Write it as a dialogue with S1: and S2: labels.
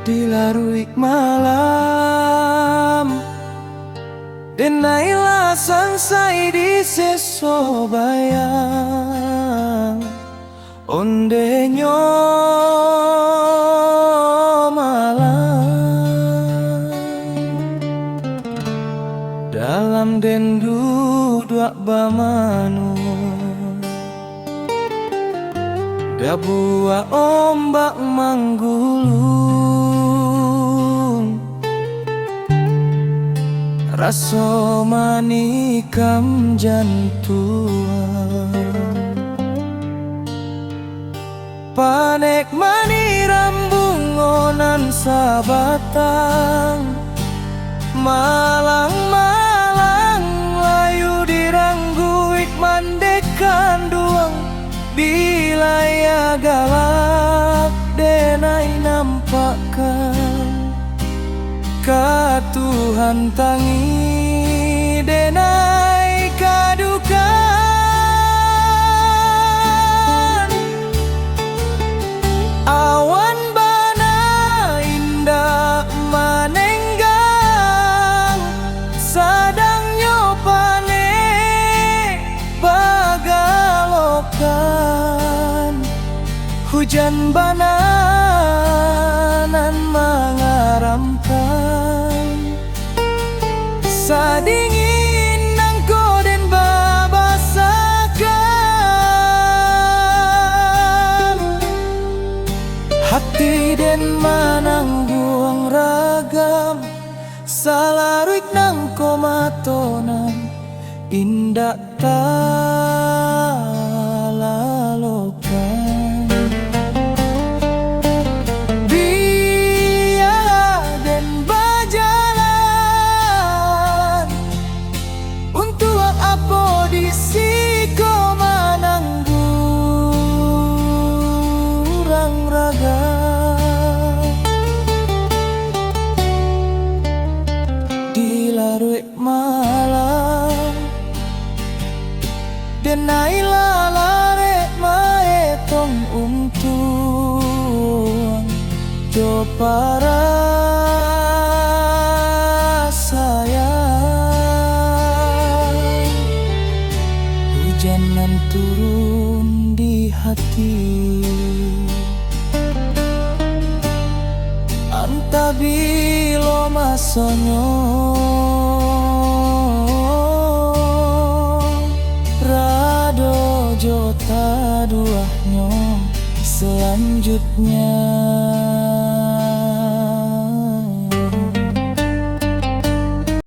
S1: Di laruik malam denailah sansai di seso bayang ondenyo malam dalam dendu dua bamanu dabua ombak manggulung raso manikam jantuan panek mani rambungonan sabatang malang-malang layu dirangguik mandekan duang bila ya galak denai nampakkan ka Tuhan tangi denai kadukan awan bana indah manenggang sadang nyopane bagalokan hujan bananan mengaramkan sadingin nangko den babasakan hati den manangguang ragam salaruik nangko matonan indak talalokan malam denailah larek maetong untung do para sayang hujanan turun di hati antabilo masonyo jota duahnya selanjutnya.